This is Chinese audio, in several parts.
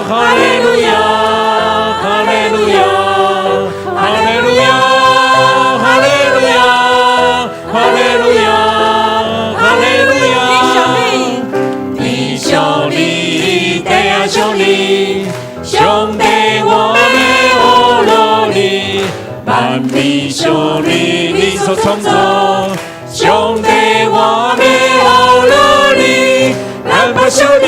哈利路亚，哈利路亚，哈利路亚，哈利路亚，哈利路亚，哈利路亚。你兄弟，弟啊兄弟，兄弟我们欧罗里，万民兄弟你所创造，兄弟我们欧罗里，南北兄弟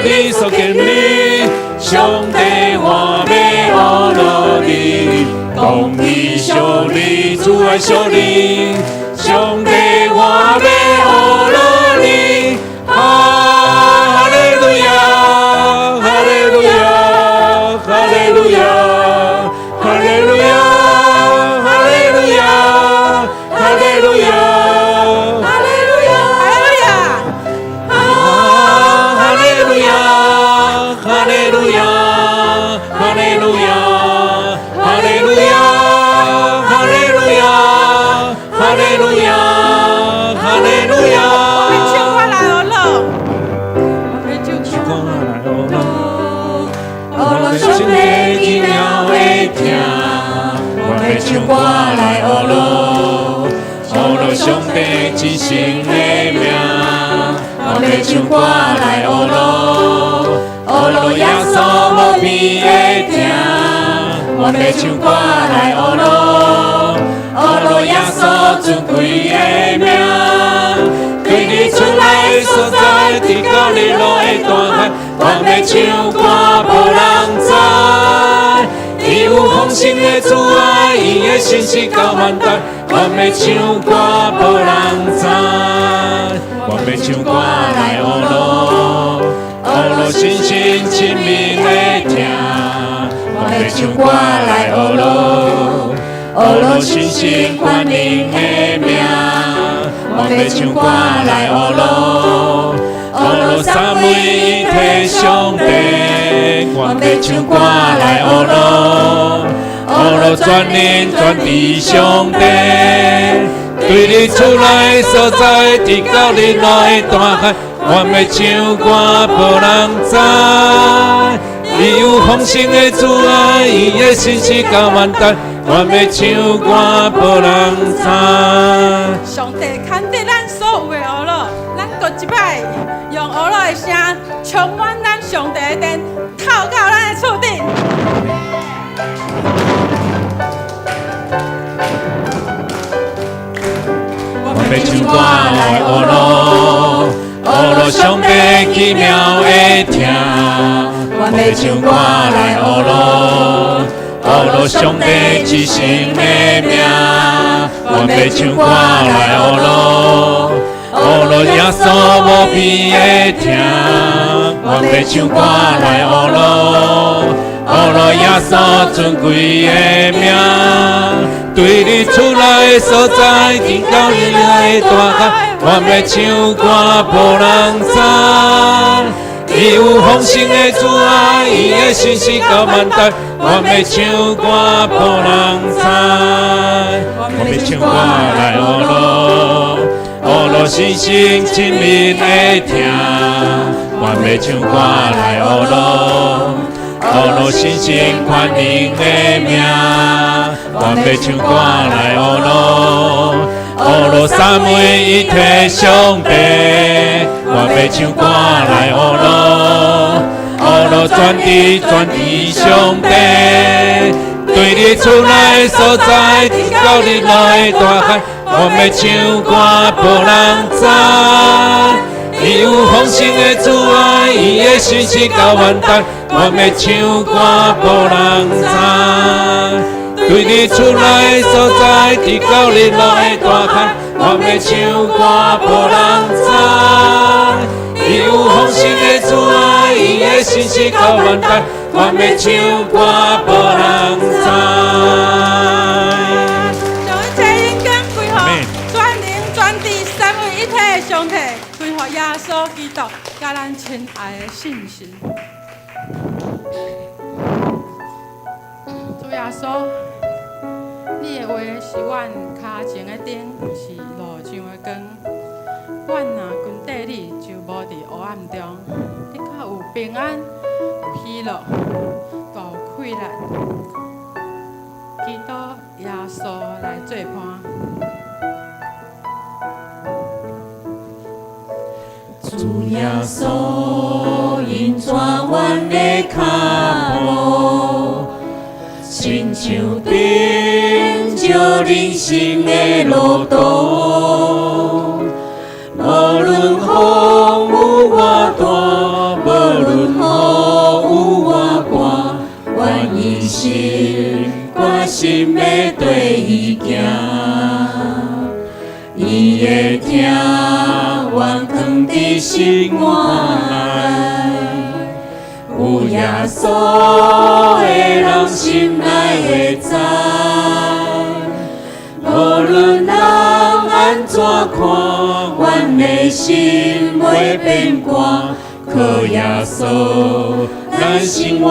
你所建立，兄弟我们欧罗里，公义兄弟，主爱兄弟，兄弟我们欧罗里，哈利路亚，哈利路亚，哈利路亚，哈利路亚，哈利路亚，哈利路亚，哈利路亚，哈利路亚，哈利路亚，哈利路亚，哈利路亚，哈利路亚，哈利路亚，哈利路亚。我们唱歌来哦喽，我们就唱歌来哦喽。哦喽，兄弟奇妙的听，我们唱歌来哦喽。哦喽，兄弟一生的命，我们唱歌来哦喽。哦喽，耶稣无边的听，我们唱歌来哦喽。哦喽，耶稣尊贵的名，对你出来所在，地高日落的大海，我们唱歌无人知。伊有丰盛的慈爱，伊的信实到万代，我们唱歌无人知。我们唱歌来哦喽，哦喽，信心亲民的听，我们唱歌来哦喽。哦喽，信心冠领的名，我们唱歌来哦喽。哦喽，三位一体兄弟，我们唱歌来哦喽。哦喽，全人全地兄弟，对你出来所在，地高日落的大海，我们唱歌无人知。伊有丰盛的慈爱，伊的信实到万代，我们唱歌无人知。上帝看得咱所有的恶咯，咱搁一摆用恶咯的声充满咱上帝的殿，透到咱的厝顶。我们唱歌来哦喽，哦喽，上帝奇妙的听。我们唱歌来哦喽，哦喽，上帝一生的命。我们唱歌来哦喽，哦喽，耶稣无边的听。我们唱歌来哦喽，哦喽，耶稣尊贵的名。对你出来所在，天高日来大海，我们唱歌无人知。伊有丰盛的慈爱，伊的信实到万代，我们唱歌无人知。我们唱歌来哦喽，哦喽，信心亲民的听，我们唱歌来哦喽。哦喽，信心宽宁的名，我们唱歌来哦喽。哦喽，三位一体兄弟，我们唱歌来哦喽。哦喽，全地兄弟，对你出来所在，地高日落的大海，我们唱歌无人知。伊有丰盛的慈爱，伊的信实到万代，我们唱歌无人知。对你出来所在，地高日落的大海，我们唱歌无人知。伊有丰盛的慈爱，伊的信实到万代，我们唱歌无人知。上一切应该归乎全能全地三位一体的上帝，归乎耶稣基督，甲咱亲爱的信心。主耶稣，你的话是阮脚前的灯，是路上的光。阮若跟缀你，就无伫黑暗中。你较有平安，有希乐、大快乐，基督耶稣来做伴。主耶稣引带阮的脚步，亲像顶照人生的路途。无论风有偌大，无论雨有偌大，阮一心决心要对伊行。伊的疼，阮藏伫心内。有耶稣的人心内会知，无论人安怎看，阮的心袂变卦。靠耶稣，咱生活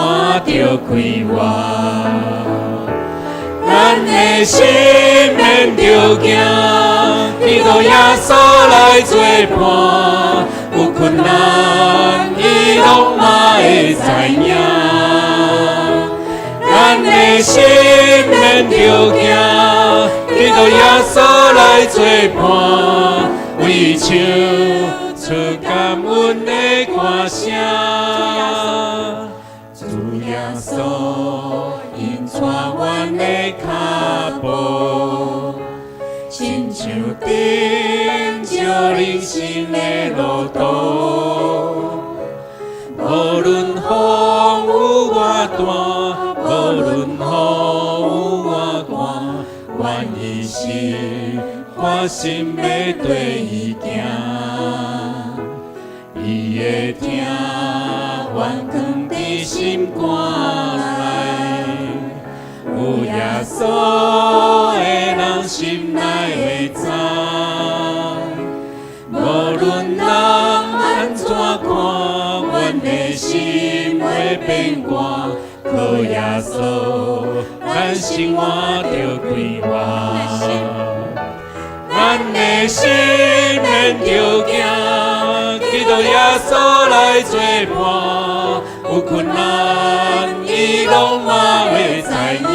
着开活。咱的心免着惊，基督耶稣来作伴，有困难伊拢嘛会知影。咱的心免着惊，基督耶稣来作伴，为唱出感恩的歌声。主耶稣引带阮的脚步，亲像顶照人生的路途。无论风有偌大，无论雨有偌大，阮一心决心要对伊行。伊的疼，阮藏伫心肝内。有耶稣的人心内会知，无论人安怎看，阮的心袂变卦。靠耶稣，咱生活着开活。咱的心免着惊，基督耶稣来作伴，有困难伊拢嘛会知影。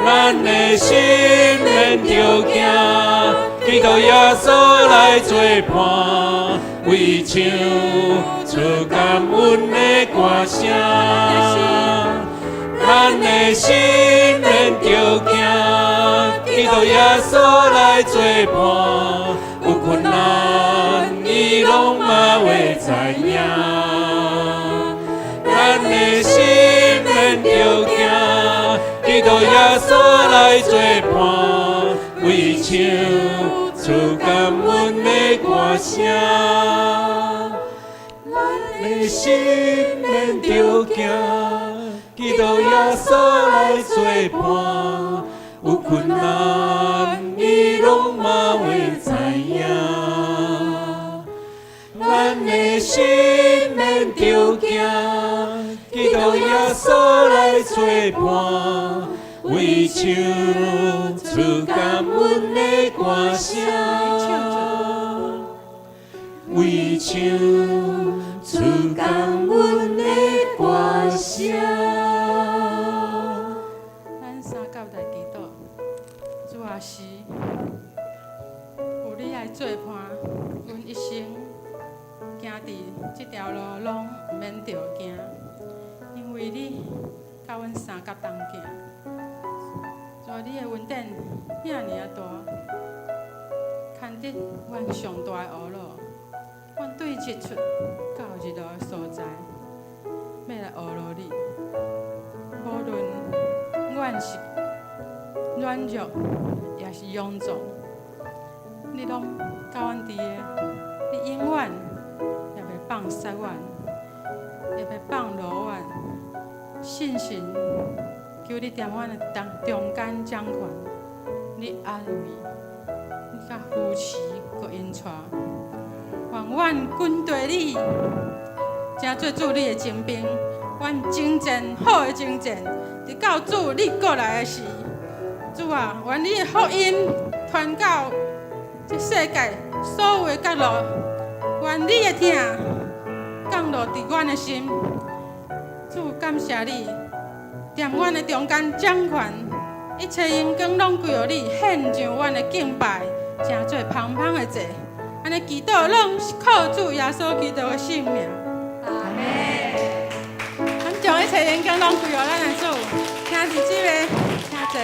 咱的心免着惊，基督耶稣来作伴，为唱出感恩的歌声。咱的心免着惊，基督耶稣来作伴，有困难伊拢嘛会知影。咱的心免着惊，基督耶稣来作伴，为唱出感恩的歌声。咱的心免着惊，基督耶稣来作伴，有困难伊拢嘛会知影。咱的心免着惊，基督耶稣来作伴，为唱出感恩的歌声，为唱出感恩的歌声。咱三角大基督，主啊是，有你来作伴，阮一生行伫这条路拢毋免着惊，因为你甲阮三角同行。主啊，你的恩典遐尔啊大，牵得阮上大的学路。阮对日出到日落的所在，要来学路你。无论阮是软弱，也是臃肿，你拢甲阮伫个，你永远也袂放失阮，也袂放落阮。信心求你踮阮的中间掌权，你安慰，你甲扶持，搁引带。愿阮跟对你，正做主你的精兵。阮征战好的征战，直到主你过来的时，主啊，愿你的福音传到这世界所有的角落。愿你的疼降落伫阮的心。主，感谢你，踮阮的中间掌权，一切荣光拢归予你，献上阮的敬拜，诚做芳芳的祭。安尼祈祷，拢是靠主耶稣基督的性命。阿门。咱将一切荣光拢归予咱的主，听日子的，请坐。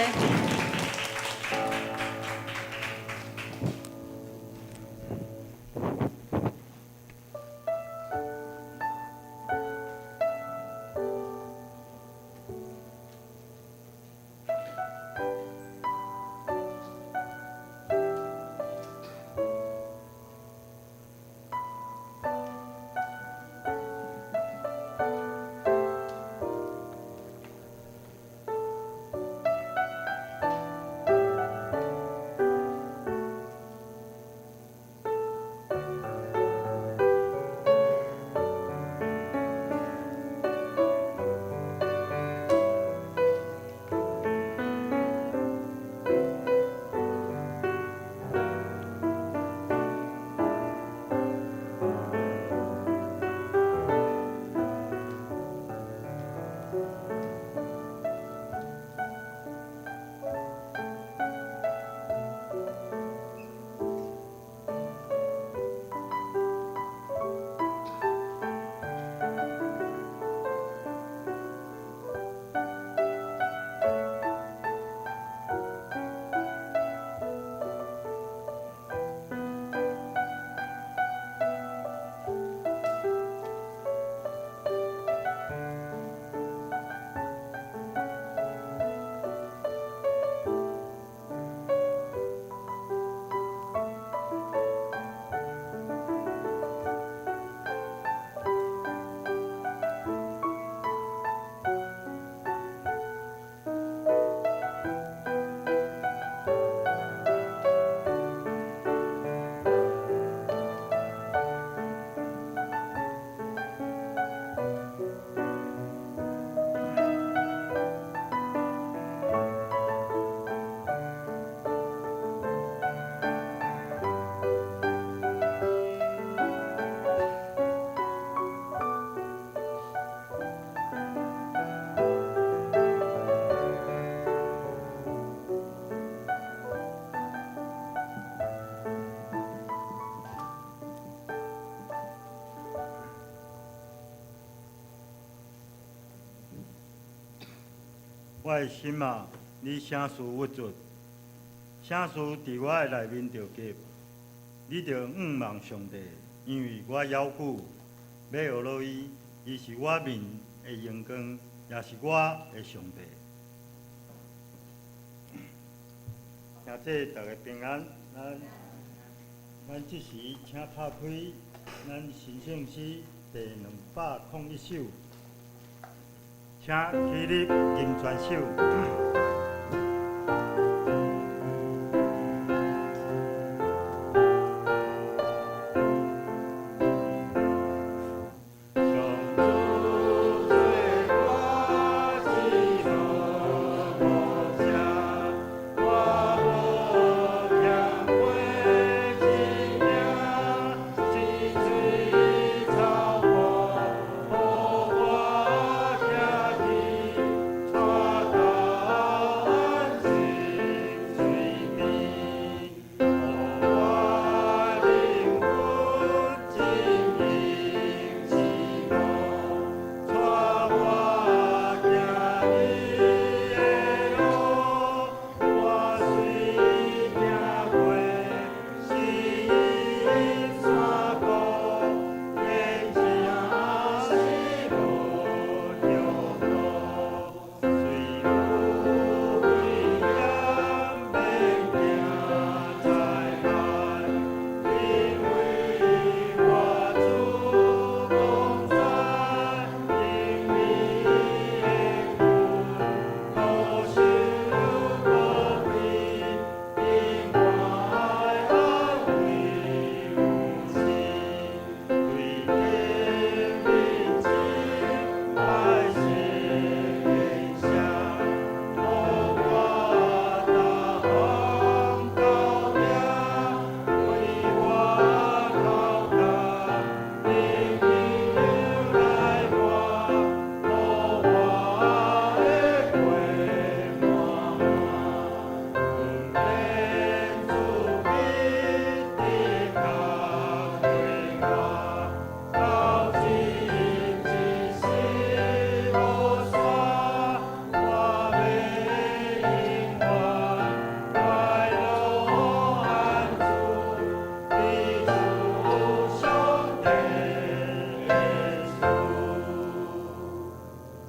我的心啊，你啥事不准？啥事伫我的内面着结，你着望上帝，因为我要求要学落伊，伊是我面的阳光，也是我的上帝。请这大家平安，咱这时请拍开咱神圣诗第201首。请起立吟全首。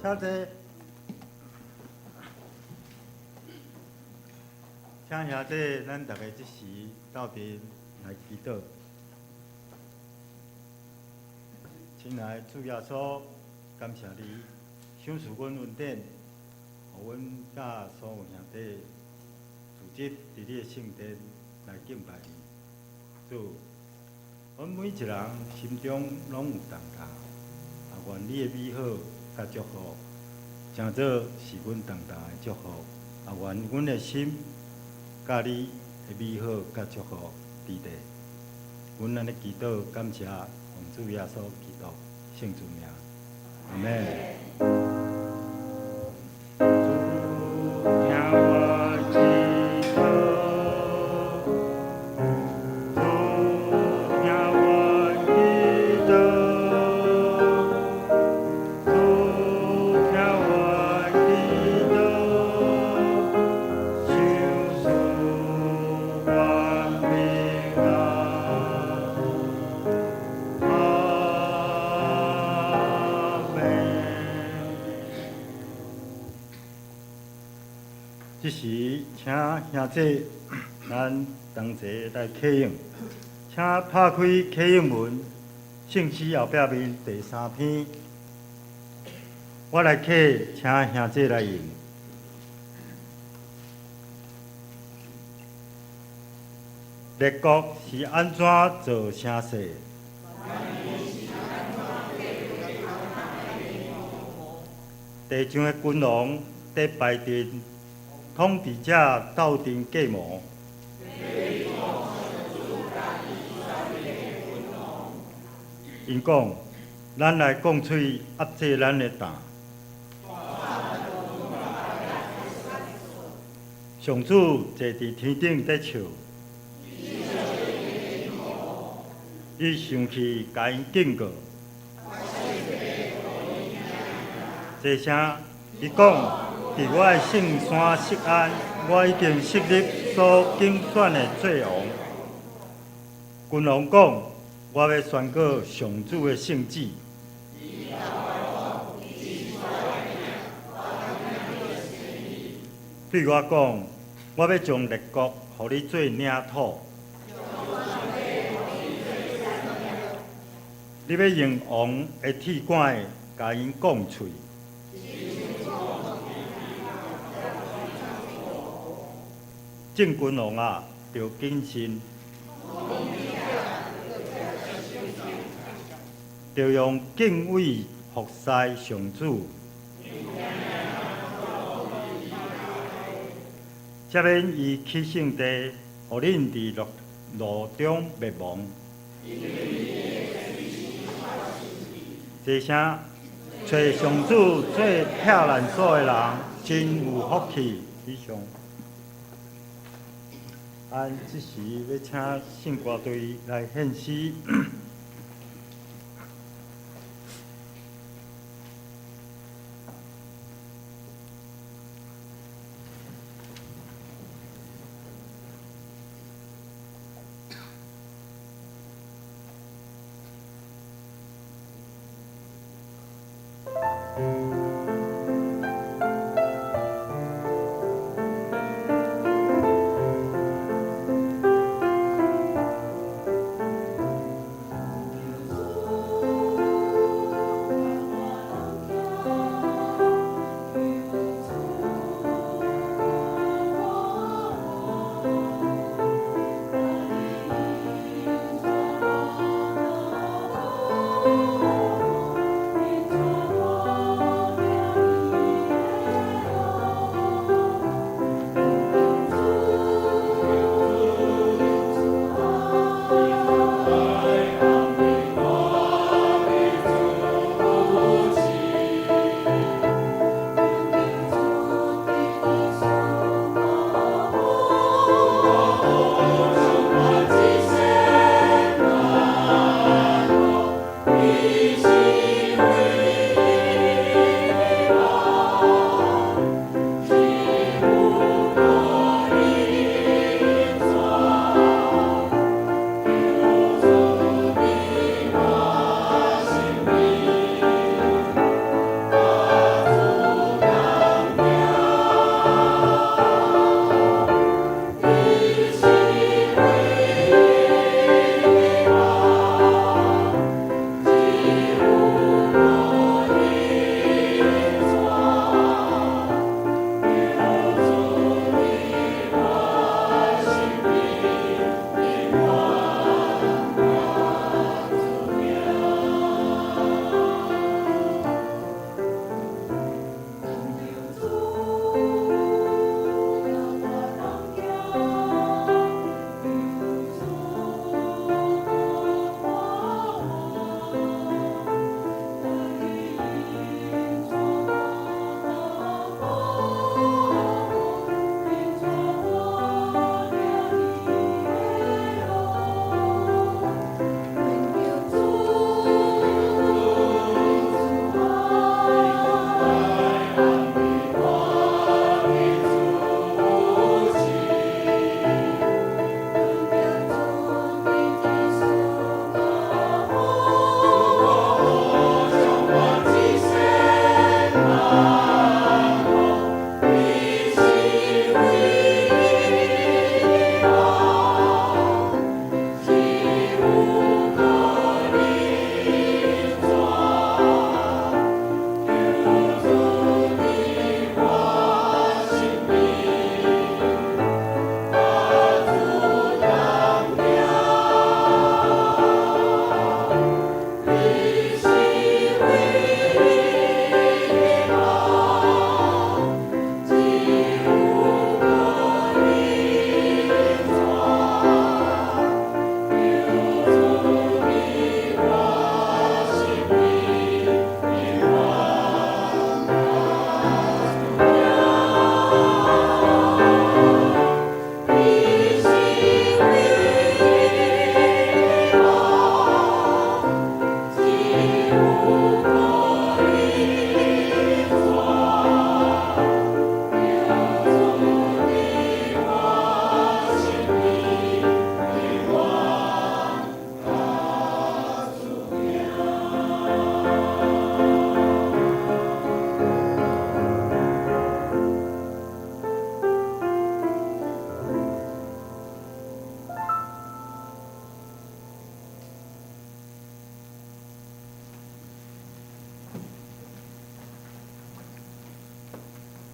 较济，请兄弟，咱大家即时斗阵来祈祷。亲爱的主耶稣，感谢你赏赐阮恩典，互阮甲所有兄弟聚集伫你的圣殿来敬拜你。主，阮每一人心中拢有重担，愿你的美好甲祝福，成做是阮重担的祝福。愿阮的心甲你的美好甲祝福伫地。阮安尼祈祷，感谢奉主耶稣基督圣主名，阿门。即时，请兄弟，咱同齐来启应，请拍开启应文，圣诗后壁面第3篇，我来启，请兄弟来应。列国是安怎做声势？地上的君王在排阵。统治者斗阵计谋，因讲：咱来讲喙压制咱的胆。上主坐伫天顶在笑，伊生气，甲因警告。这声，伊讲。伫我的圣山锡安，我已经设立所竞选的做王。君王讲，我要宣告上主的圣旨。对我讲，我要将列国互你做领土。你要用王的铁管甲因讲喙。正君王啊，要谨慎，要用敬畏服侍上主，才免伊起圣地，互恁伫路中灭亡。这声找上主做避难所的人，真有福气。以上。按即时要请圣歌队来献诗。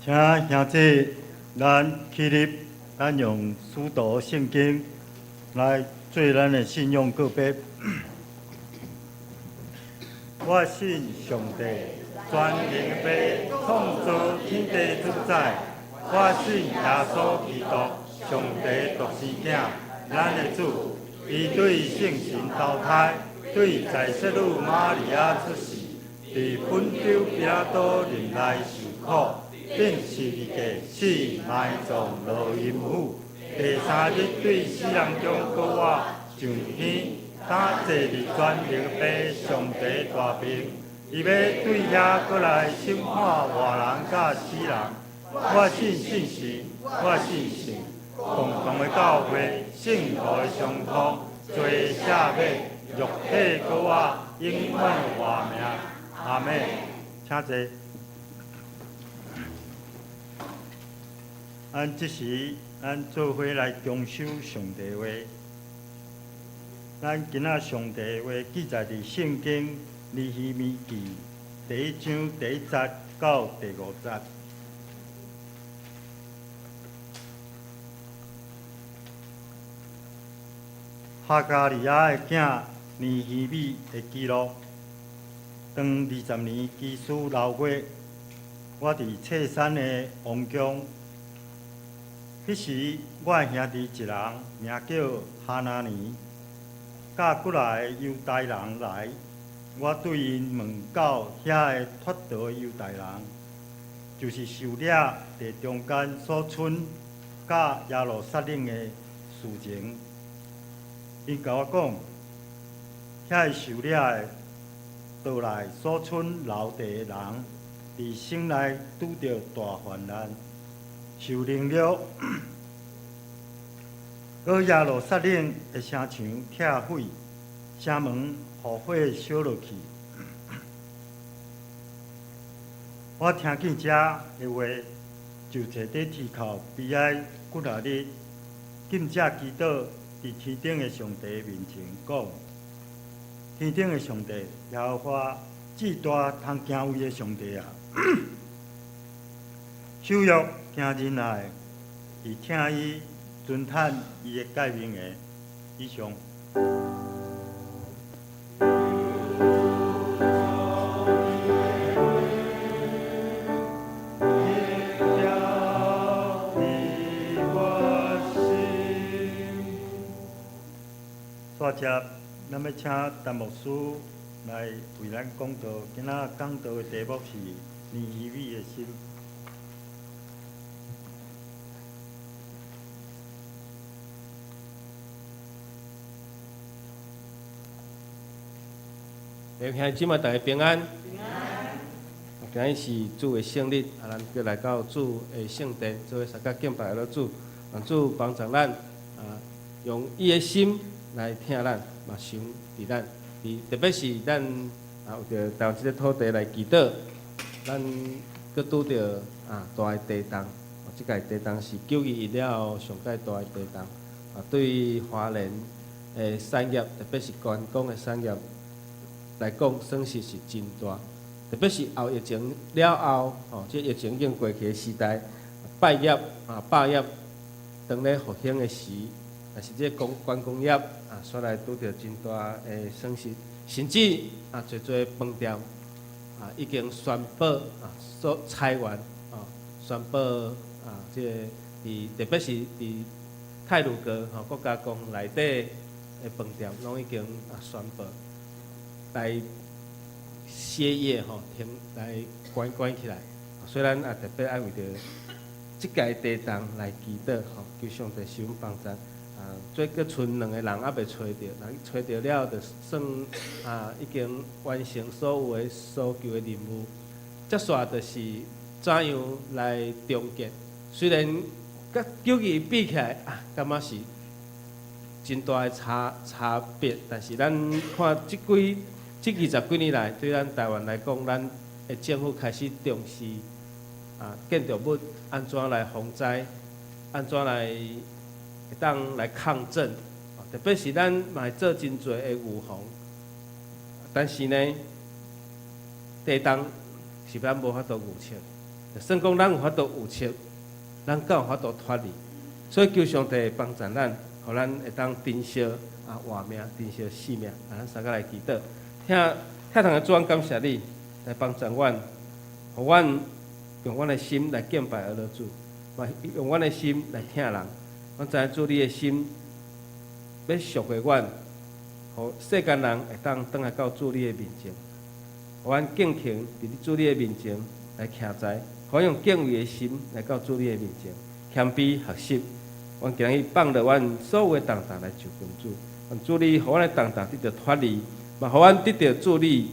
请兄弟咱起立，咱用书读圣经来做咱的信仰告别。我信上帝，全能的创造天地主宰。我信耶稣基督，上帝独生子，咱的主。伊对圣神投胎，对在世女玛利亚出世，伫本州彼拉多任内受苦，并十字架死埋葬落阴府。第三日对死人中搁活上天，打坐伫全能的上帝大名。伊要对遐过来审判活人甲死人。我信圣神，我信神，共同的教会，圣徒的相通，罪赦免，肉体搁活，永远活命。阿门。请坐。咱即时，咱做伙来重修上帝话。咱今仔上帝话记载伫圣经尼希米记第1章第1节到第5节。哈加利亚的囝尼希米的记录。当20年基础6月，我伫翠山的王宫。迄时，我的兄弟一人名叫哈拿尼，甲过来的犹太人来，我对因问到遐个脱逃的犹太人，就是受掠伫中间所剩甲耶路撒冷的事情。因甲我讲，遐个受掠的倒来所剩留地的人，伫省内拄着大患难，受凌辱，而耶路撒冷的城墙拆毁，城门互火烧落去。我听见这的话，就坐伫天口悲哀骨力日，紧接祈祷伫天顶的上帝面前讲：天顶的上帝，耶和华至大通行位的上帝啊！守约行仁爱，是请伊尊坦伊的诫命的。以上。接着，咱要请陈牧师来为咱讲道。今仔讲道的题目是尼希米的心。弟兄姊妹，大家平安。今日是主的圣日，咱要来到主的圣殿，做伙参加敬拜了主，让主帮助咱用伊的心来听咱，嘛想伫咱，特别是咱有着到即个土地来祈祷，咱搁拄着大的地动，即个地动是9月以了上界大的地动，对华人的产业，特别是观光的产业来讲，损失是真大。特别是后疫情了后，即疫情已经过去的时代，百业当咧复兴的时。但是这观光业煞来拄着真大的损失，甚至侪饭店已经宣布所裁员宣布这特别是伫太鲁阁国家公园内底的饭店，拢已经宣布来歇业停来关起来。虽然特别爱为着即届地动来祈祷求上帝施恩帮助。做搁剩2个人还未找着，找着了就算已经完成所有的所求的任务。接下就是怎样来终结？虽然甲9月比起来感觉是真大的差别，但是咱看这20几年来，对咱台湾来讲，咱的政府开始重视建筑物安怎来防灾，安怎来会当来抗震，特别是咱嘛会做真侪的预防，但是呢，地动是咱无法度预测，算讲咱有法度有切，咱才有法度脱离。所以求上帝帮助咱，互咱会当珍惜活命，珍惜性命。咱三个来祈祷，听堂的主，感谢你来帮助阮，互阮用阮的心来敬拜阿拉主，用阮的心来听人。阮知影主你的心要赎回阮，互世间人会当转来到主你的面前，互阮敬虔伫主你的面前来徛在，互阮用敬畏的心来到主你的面前，谦卑学习。阮今日放了阮所有的重担来求跟主，愿主你互阮的重担得到脱离，嘛互阮得到主你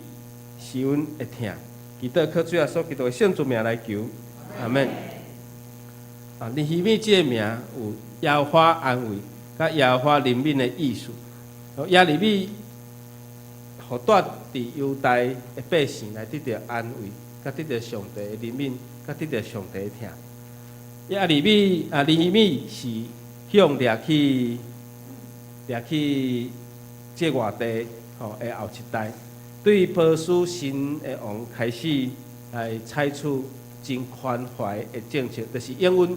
是阮的疼。祈祷靠主耶稣基督的圣主名来求，阿门。尼希米这个名有耶和华安慰，甲耶和华怜悯的意思。耶利米互住伫犹大的百姓来得到安慰，甲得到上帝的怜悯，甲得到上帝的疼。尼希米是向掠去这外地的后一代，对波斯新的王开始来采取真宽怀的政策，就是应允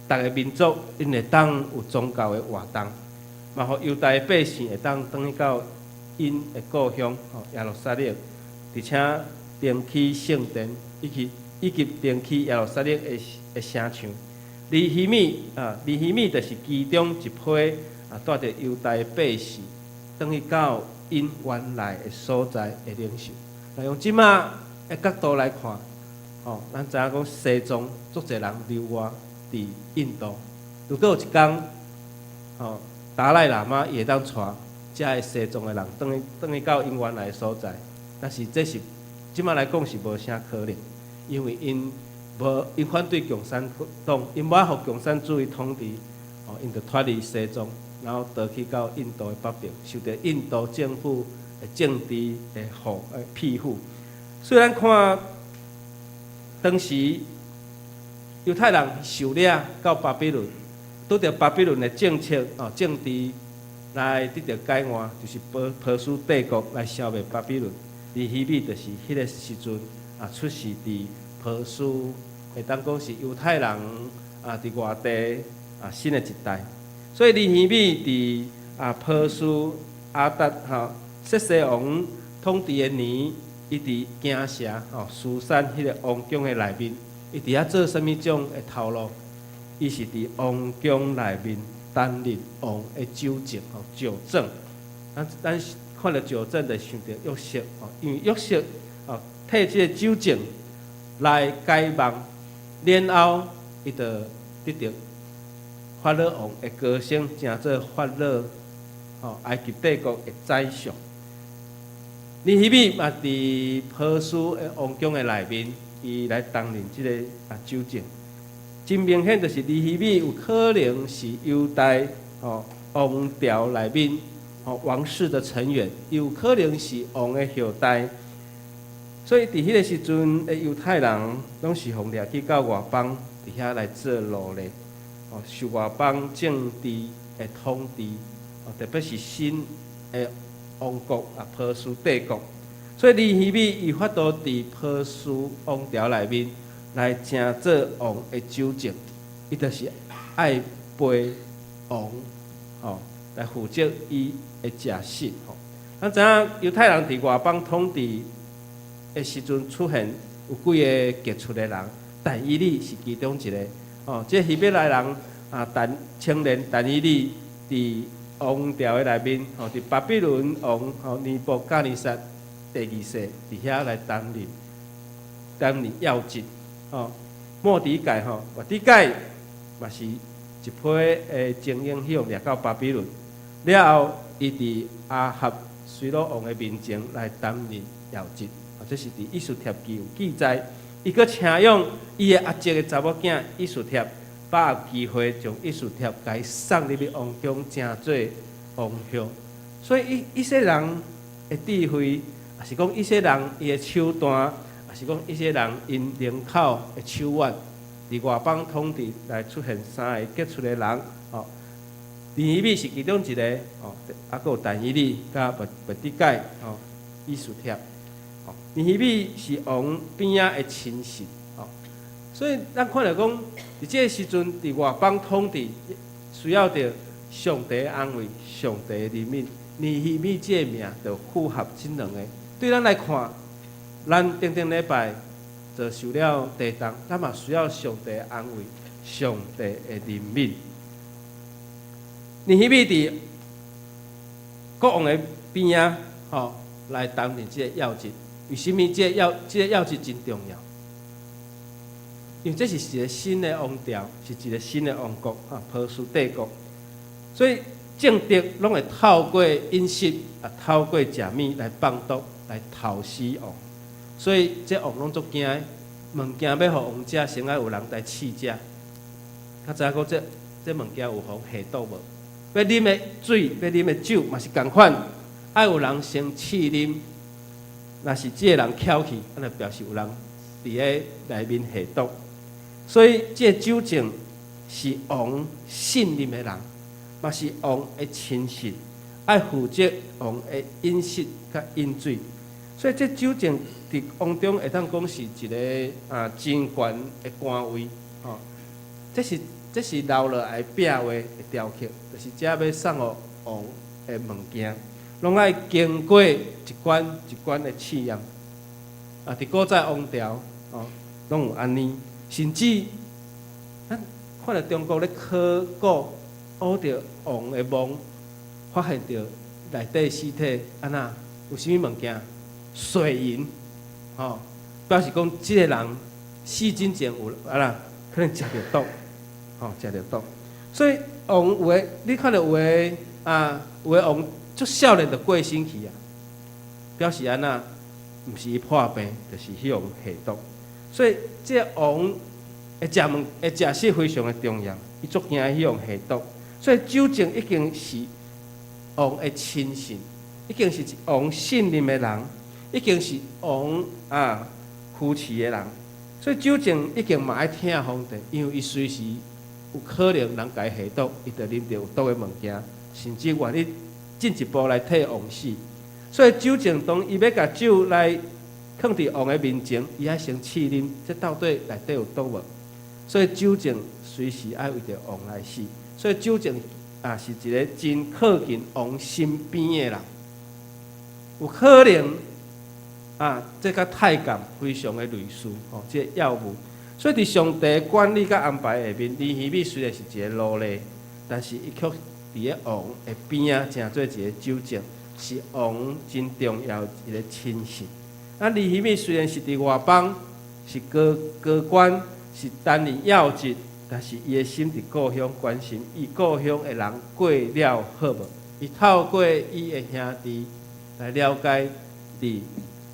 逐个民族因会当有宗教的活动，嘛，互犹大的百姓会当转去到因的故乡耶路撒冷，而且登起圣殿，以及登起耶路撒冷的城墙。尼希米就是其中一批带着犹大的百姓，转去到因原来的所在的领袖。那用即马的角度来看，咱知影讲西藏足侪人流亡伫印度，如果有一天，达赖喇嘛也当带遮个西藏的人转去到因原来的所在，但是这是即马来讲是无啥可能，因为因反对共产党，因无互共产主义统治，因就脱离西藏，然后逃去到印度的北边，受到印度政府的政治的庇护。虽然看当时犹太人受掠到巴比伦，拄着巴比伦的政策政治来得到解换，就是波斯帝国来消灭巴比伦。尼希米就是迄个时阵出世伫波斯，会当讲是犹太人伫外地新的一代，所以尼希米伫波斯阿达色西王统治的年，伊伫惊蛇苏珊迄个王宫的内面，伊伫遐做啥物种的头路？伊是伫王宫内面担任王的纠正。咱看到纠正，就想到约瑟因为约瑟替这个纠正来解梦，然后伊就得到法老王的歌声，成做法老埃及帝国的宰相。尼希米嘛伫波斯的王宫的内面，伊来担任这个纠正。真明显就是尼希米有可能是犹大王朝内面王室的成员，有可能是王的后代。所以伫迄个时阵的犹太人，拢是互掠去到外邦，伫遐来做奴隶，受外邦政治的统治，特别是新的王国波斯帝国。所以尼希米伊法度伫波斯王朝内面来成做王的纠正，伊就是爱陪王，来负责伊的食食。咱知影犹太人伫外邦统治的时阵出现有几个杰出的人，但以理是其中一个。这希伯来人青年但以理伫王朝的内面，伫巴比伦王尼布甲尼撒第二世伫遐来担任要职。末底改末底改嘛是一批精英去掠到巴比伦，了后伊伫阿合随鲁王的面前来担任要职。这是伫《以斯帖记》有记载，伊阁请用伊的阿叔的查某囝以斯帖，把握机会将以斯帖甲伊送入去王宫，成做王后。所以以色列人的智慧，也是讲以色列人伊的手段，也是讲以色列人因人口的手腕，伫外邦统治来出现三个杰出的人。尼希米是其中一个，还佫有但以理甲末底改，以斯帖。尼希米是王边仔的亲信，所以咱看到讲，伫这个时阵，伫外邦统治，需要着上帝的安慰、上帝的怜悯。尼希米这个名就符合这两个。对咱来看，咱顶礼拜就受了地动，咱嘛需要上帝的安慰、上帝的怜悯。尼希米伫国王的边仔，来担任这个要职。为什么这个要职真重要？因为这是一个新的王朝，是一个新的王国波斯帝国。所以政敌拢会透过饮食透过食物来放毒，来偷死王。所以这王拢足惊的，物件要互王食，先爱有人来试食。较早讲这物件有互下毒无？要啉的水，要啉的酒，嘛是共款，爱有人先试啉。若是这个人翘起，那就表示有人伫个内面下毒。所以这个酒政是王信任的人，嘛是王的亲信，爱负责王的饮食甲饮水。所以这酒政伫王中会当讲是一个真悬的官位，这是留落来壁画的雕刻，就是遮要送互王的物件，拢爱经过一关一关的试验。伫古早王朝拢有安尼。甚至，咱看到中国咧考古，挖到王的墓，发现到内底尸体有啥物物件？水银，表示讲即个人死之前有可能食着毒，食着毒。所以王有诶，你看到有诶有诶王足少年就过身去表示毋是伊破病，就是迄王下毒。所以，这个王会食食非常的重要，伊足惊迄王下毒。所以酒政已经是王的亲信，已经是王信任的人，已经是王扶持的人。所以酒政已经嘛爱听皇帝，因为伊随时有可能人家下毒，伊就啉到有毒的物件，甚至愿意进一步来替王死。所以酒政当伊要甲酒来放伫王的面前，伊爱先试啉，这到底内底有毒无？所以酒政随时爱为着王来死。所以酒政是一个真靠近王身边的人，有可能这甲太监非常的类似这个要务。所以伫上帝管理甲安排下面，尼希米虽然是一个奴隶，但是伊却伫个王的边仔，成做一个酒政，是王真重要一个亲信。尼希米虽然是伫外邦，是高官，是担任要职，但是伊的心伫故乡，关心伊故乡的人过了好无？伊透过伊的兄弟来了解伫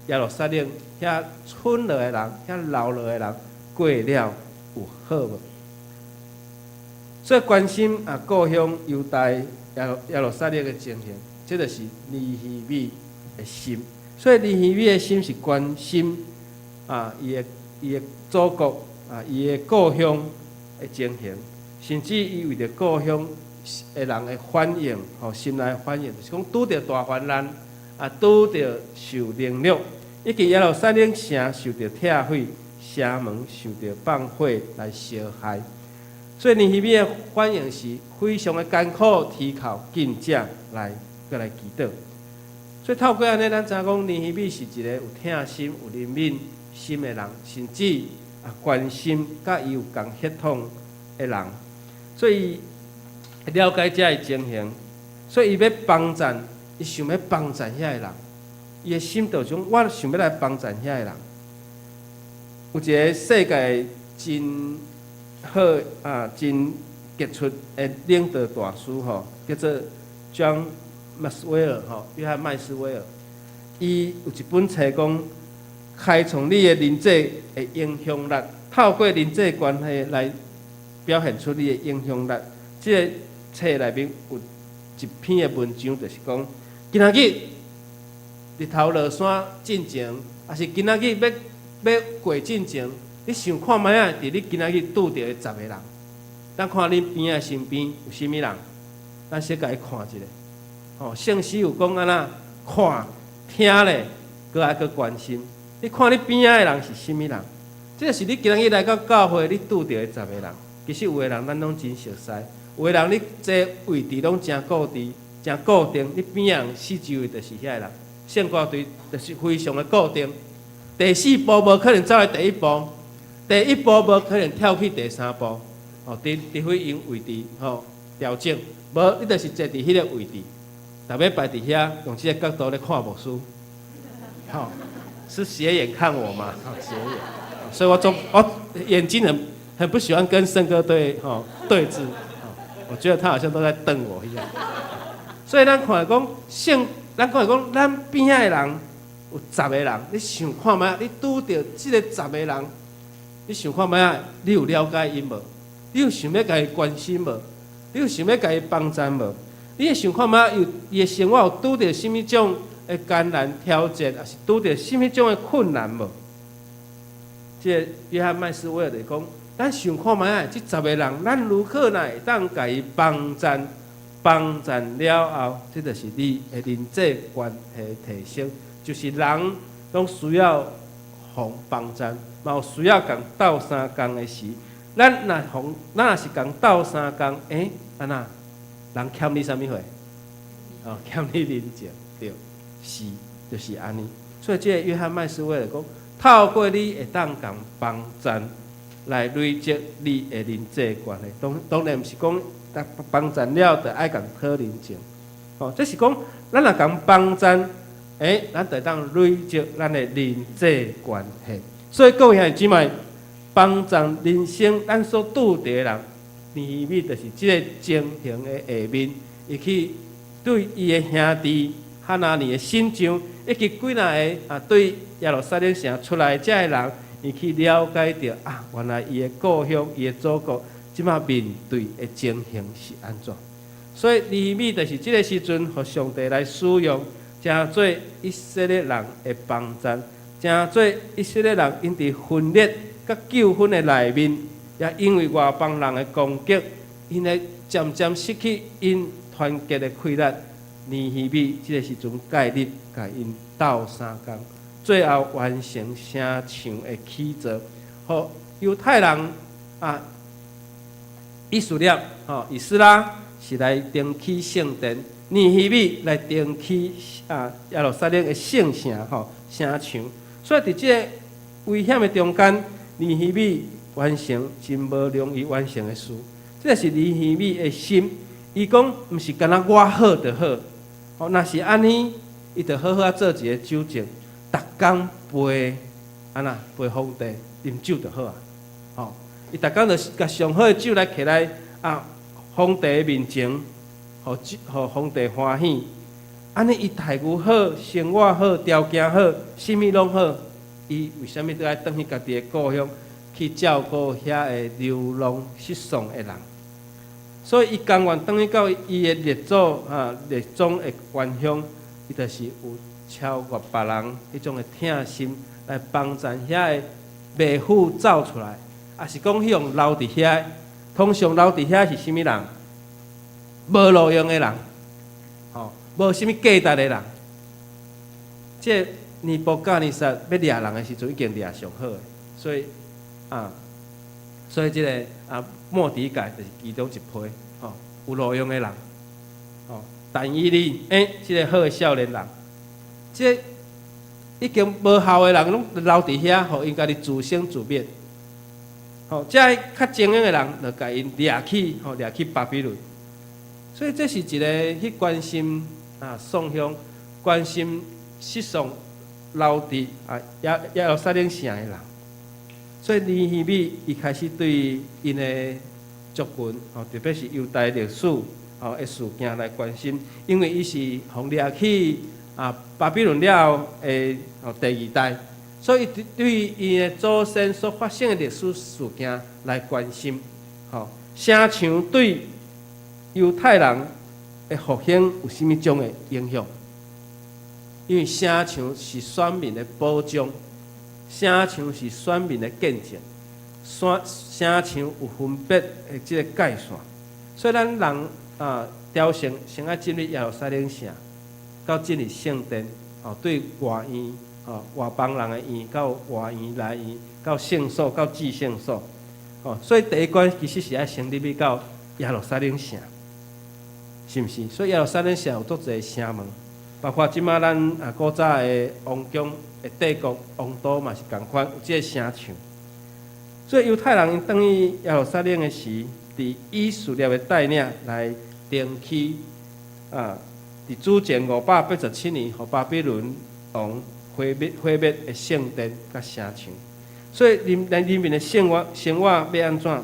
耶路撒冷遐蠢落的人，遐老落的人过了有好无？所以关心故乡犹大耶路撒冷的情形，这就是尼希米的心。所以尼希米的心是关心伊的祖国伊的故乡的情形，甚至伊为着故乡的人的反应心内反应，就是讲拄着大患难拄着受凌辱，以及耶路撒冷城受着拆毁，城门受着放火来烧害。所以尼希米的反应是非常的艰苦，啼哭紧张来祈祷。所以透过安尼，咱知影讲尼希米是一个有疼心、有怜悯心的人，甚至关心甲伊有共血统的人。所以了解这个情形，所以伊要帮赞，伊想要帮赞遐个人，伊的心就种我想要来帮赞遐个人。有一个世界真好真杰出的领导大师叫做 John Maxwell 约翰麦斯威尔，伊有一本册讲开创你的人际的影响力，透过人际关系来表现出你的影响力。这个册内面有一篇的文章，就是讲今仔日日头落山进前，还是今仔日要过进前，你想看卖啊？伫你今仔日拄到的10个人，咱看恁边仔身边有啥物人，咱先甲伊看一下。圣诗有讲安那看、听咧，搁爱搁关心。你看你边仔的人是啥物人？这个是你今日来到教会，你拄到的10个人。其实有的人咱拢真熟悉，有的人你坐位置拢真固定，真固定。你边仔四周围就是遐个人，圣歌队就是非常的固定。第4步无可能走来第1步，第1步无可能跳去第3步。哦，除非用位置调整，无你就是坐伫迄个位置，逐摆摆伫遐，用这个角度咧看牧师。是斜眼看我吗？斜眼。所以我眼睛很不喜欢跟圣歌队对峙。我觉得他好像都在瞪我一样。所以咱看讲咱边仔的人有10个人，你想看觅，你拄到这个10个人，你想看觅，你有了解因无？你有想要甲伊关心无？你有想要甲伊帮衬无？你会想看觅伊的生活有拄到什么种的艰难挑战，还是拄到什么种的困难无？这约翰麦斯威尔就讲，咱想看觅这10个人，咱如何来当甲伊帮衬了后，这就是你的人际关系提升，就是人拢需要互帮衬，嘛有需要共斗相共的时。咱若是共斗相共，安那人欠你啥物货？欠你人情，对，是就是安尼。所以这个约翰麦斯威尔讲，透过你会当共帮衬来累积你的人际关系。当然毋是讲帮衬了就爱共讨人情。这是讲咱若共帮衬，咱就当累积咱的人际关系。所以各位兄弟姊妹。帮助人生，咱所拄着的人，尼希米就是这个情形的下面，伊去对伊的兄弟哈拿尼的心肠，以及几若个对耶路撒冷城出来这的人，伊去了解到原来伊的故乡、伊的祖国，即马面对的情形是安怎。所以尼希米就是这个时阵，互上帝来使用，真做以色列人的帮衬，真做以色列人因伫分裂。甲纠纷的内面，也因为外邦人的攻击，因会渐渐失去因团结的气力。尼希米这个时阵介入，甲因斗相共，最后完成城墙的起造。互犹太人以色列以斯拉是来登起圣殿，尼希米来登起耶路撒冷的圣城城墙。所以伫这个危险的中间。尼希米完成真无容易完成的事，这是尼希米的心。伊讲毋是干那我好就好，若是安尼，伊就好好做一个酒政，逐工陪陪皇帝啉酒就好啊。伊逐工就甲上好的酒来摕来皇帝的面前，互皇帝欢喜。安尼伊待遇好，生活好，条件好，啥物拢好。伊为什么都爱返去家己的故乡去照顾遐个流浪失丧的人？所以伊甘愿返去到伊的列祖列宗的原乡，伊就是有超过别人迄种的疼心来帮助遐个卖妇走出来，也是讲迄种留伫遐。通常留伫遐是啥物人？无路用的人，无啥物价值的人，这。尼布甲尼撒要掠人的时阵，已经掠上好的，所以这个末底改就是其中一批有路用的人，但以理这个好的少年人，这已经无效的人拢留伫遐，互因家己自生自灭。这较精英的人，就甲因掠去巴比伦。所以这是一个去关心丧乡、关心失丧。留伫耶路撒冷城的人，所以尼希米伊开始对因的族群，特别是犹太历史的事件来关心，因为伊是互掠去巴比伦了后的第2代，所以对伊的祖先所发生的历史事件来关心。城墙对犹太人的复兴有甚物种的影响？因为城墙是选民的保障，城墙是选民的见证，城墙有分别的这个界线，所以咱人雕成先爱进入耶路撒冷城，到进入圣殿，对外院外邦人的院到外院内院，到圣所，到至圣所。所以第一关其实是要先入去到耶路撒冷城，是毋是？所以耶路撒冷城有足侪城门，包括即马咱古早的王宫的帝国王都嘛是共款，有即个城墙。所以犹太人因等于耶路撒冷的时，伫以色列的带领来登起伫主前587年，互巴比伦王毁灭的圣殿甲城墙。所以人民的生活要安怎？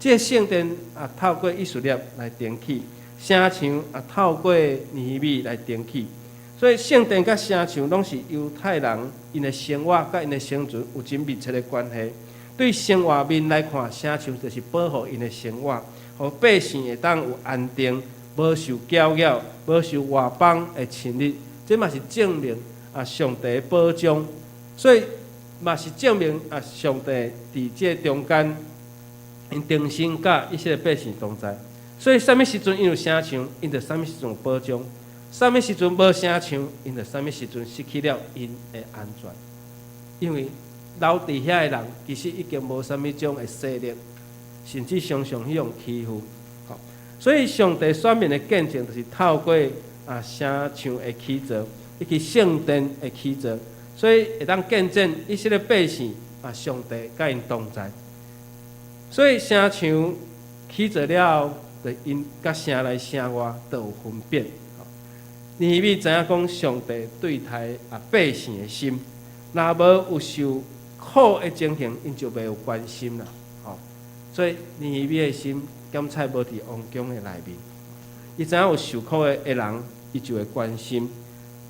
这个圣殿透过以色列来登起，城墙透过尼希米来登起。所以圣殿甲城墙拢是犹太人因的生活甲因的生存有真密切的关系。对生活面来看，城墙就是保护因的生活，互百姓会当有安定，无受搅扰，无受外邦的侵入。这嘛是证明上帝的保障。所以嘛是证明上帝伫这中间，因定心甲一些百姓同在。所以，什么时阵因有城墙，因就什么时阵有保障；什么时阵无城墙，因就什么时阵失去了因的安全。因为留伫遐的人，其实已经无什么种的势力，甚至常常去用欺负。所以，上帝选民的见证，就是透过城墙的起造，以及圣殿的起造。所以会当见证以色列百姓上帝甲因同在。所以城墙起造了，就因甲城内城外都有分别。尼希米知影讲上帝对待百姓的心，若无有受苦的情形，因就袂有关心啦。所以尼希米的心检采无伫王宫的内面，伊知影有受苦的人，伊就会关心。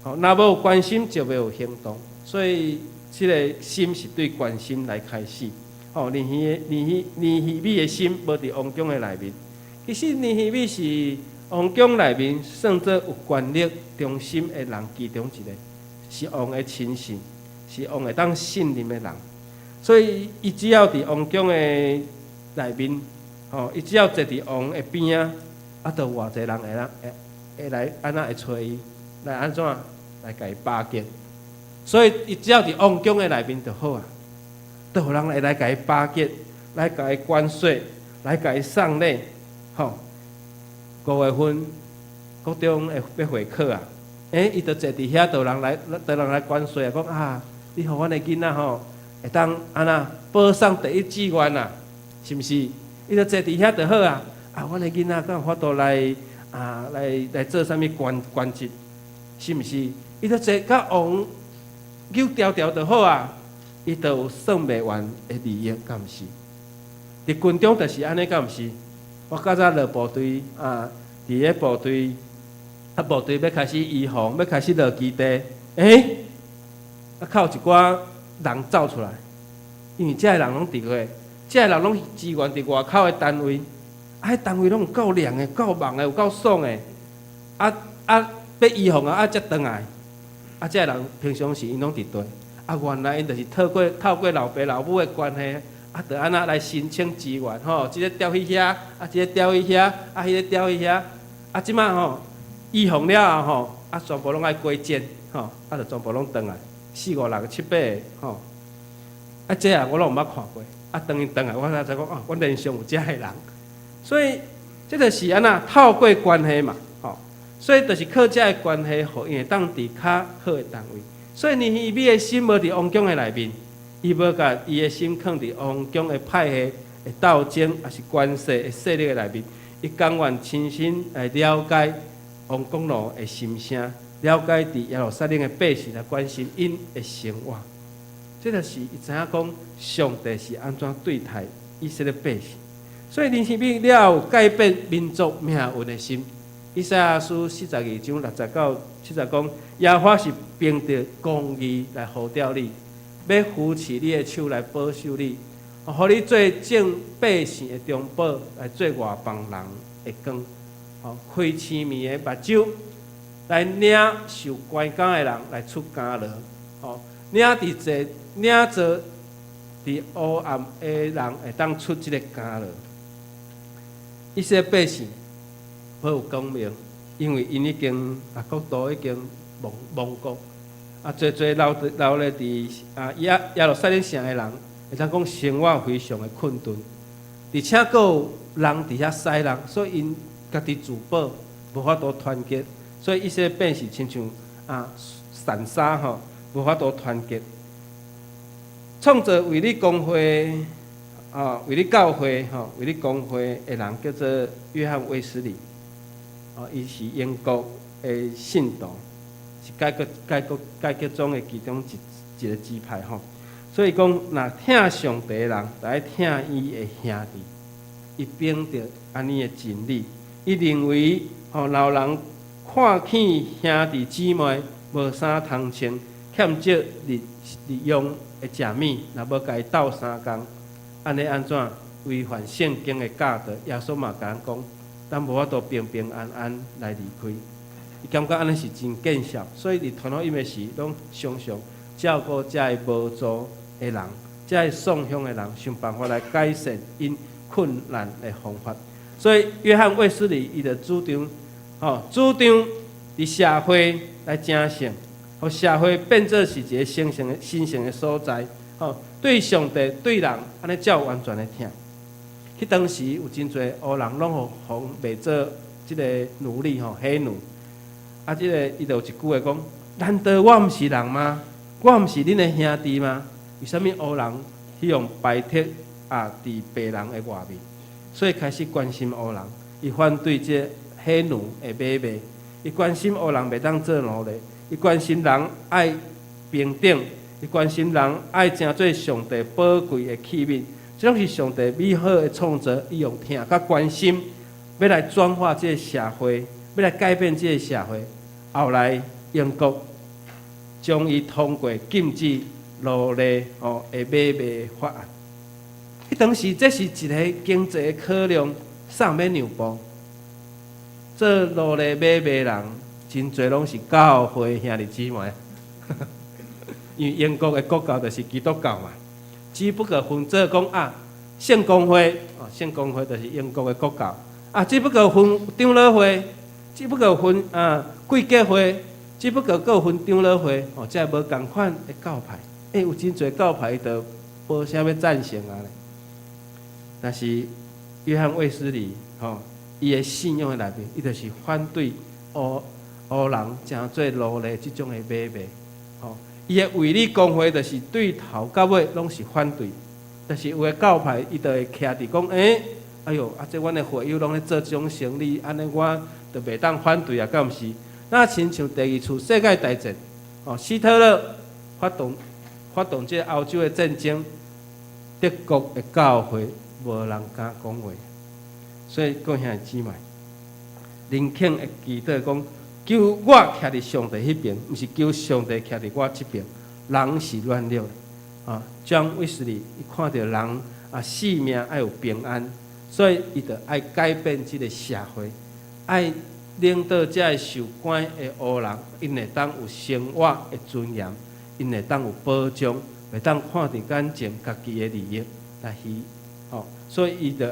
若无有关心，就袂有行动。所以，这个心是对关心来开始。尼希米的心无伫王宫的内面。其实尼希米是王宫内面算做有权力、忠心的人其中一个，是王的亲信，是王会当信任的人。所以，伊只要伫王宫的内面，伊只要坐伫王的边就偌济人会来安怎会找伊，来安怎来甲伊巴结。所以，伊只要伫王宫的内面就好就有人会来甲伊巴结，来甲伊关税，来甲伊送礼。5月份国中要会考伊就坐伫遐，就人来关税讲你互阮的囡仔会当安那报上第一志愿是毋是？伊就坐伫遐就好阮的囡仔敢有法度来做啥物官职，是毋是？伊就坐甲王扭条条就好伊就有算袂完的利益，敢毋是？伫军中就是安尼，敢毋是？我较早落部队伫咧部队，部队要开始移防，要开始落基地，靠一寡人走出来，因为这个人拢伫个，这个人拢支援伫外口的单位，迄单位拢有够亮的、够忙的、有够爽的，要移防才转来，这个人平常时因拢伫地，原来因就是透过老爸老母的关系。就安那来申请支援即个调去遐，即个调去遐，迄个调去遐，即摆移防了后全部拢爱归建，就全部拢转来，4、5、6、7、8个，这我拢毋捌看过，当因转来，我才知讲我人生有这个人，所以这就是安那透过关系嘛，所以就是靠这个关系，互因会当伫较好的单位，所以尼希米的心无伫王宫的内面。伊要甲伊的心放伫王宫的派系、的斗争，也是关系的势力的内面。伊甘愿亲身来了解王公路的心声，了解伫耶路撒冷的百姓来关心因的生活。这就是伊知影讲上帝是安怎对待以色列百姓。所以尼希米了有改变民族命运的心。以赛亚书42章60到70讲，耶和华是凭着公义来呼召你。要扶持你的手来保守你，互你做正百姓的中保，来做外邦人的光，开青面的目睭，来领受关监的人来出监牢，领做伫黑暗的人会当出这个监牢。一些百姓无有光明，因为因已经国度已经亡国。侪留咧伫耶路撒冷城的人，会当讲生活非常的困顿，而且佫有人伫遐使人，所以因家己自保，无法度团结，所以伊些变是亲像散沙吼，无法度团结。创造为你公会为你教会为你公会的人叫做约翰卫斯理，伊是英国的信徒，是改革中的其中一个支派吼。所以讲，若听上帝的人，就爱听伊的兄弟，伊秉着安尼的真理，伊认为老人看起兄弟姊妹无啥通穿，欠少日用的食物，若要甲伊斗相共，安尼安怎违反圣经的教导？耶稣嘛甲咱讲，咱无法度平平安安来离开。伊感觉安尼是真见效，所以伫传福音的时，拢常常照顾遮个无助的人，遮个送乡的人，想办法来改善因困难的方法。所以约翰卫斯理伊就主张伫社会来正圣，互社会变做是一个神圣的所在。对上帝、对人，安尼才有完全的听。迄当时有真侪黑人拢互卖做即个奴隶黑奴。即个伊就有一句话讲：难道我毋是人吗？我毋是恁的兄弟吗？为什么黑人希望摆脱伫白人的外面？所以开始关心黑人，伊反对这黑奴的买卖，伊关心黑人袂当做奴隶，伊关心人爱平等。伊关心人爱成做上帝宝贵的器皿，这种是上帝美好的创造。伊用听甲关心，要来转化这个社会，要来改变这个社会。后来英国将伊通过禁止奴隶的买卖法案。迄当时这是一个经济的考量，啥物要让步？做奴隶买卖人真侪拢是教会兄弟姊妹。因为英国的国教就是基督教嘛，只不过分做讲圣公会，圣公会就是英国的国教，只不过分长老会，只不过分贵格会，只不过有分长老会，这无共款的教派。有真侪教派都无啥要赞成咧。但是约翰卫斯理，伊的信仰的内面，伊就是反对黑人成做奴隶这种的买卖。伊的卫理公会就是对头到尾拢是反对，但是有的教派伊就会徛伫讲，哎哟，这阮的会友拢咧做这种生意，安尼我就袂当反对啊，敢毋是？那亲像第二次世界大战，希特勒发动这欧洲的战争，德国的教会无人敢讲话，所以各位兄弟姊妹，林肯会记得讲。求我徛伫上帝迄边，毋是求上帝徛伫我这边。人是软弱的，John Wesley 伊看到人性命爱有平安，所以伊就爱改变这个社会，爱领导这个受关的黑人，因会当有生活的尊严，因会当有保障，袂当看伫眼前家己的利益来所以伊就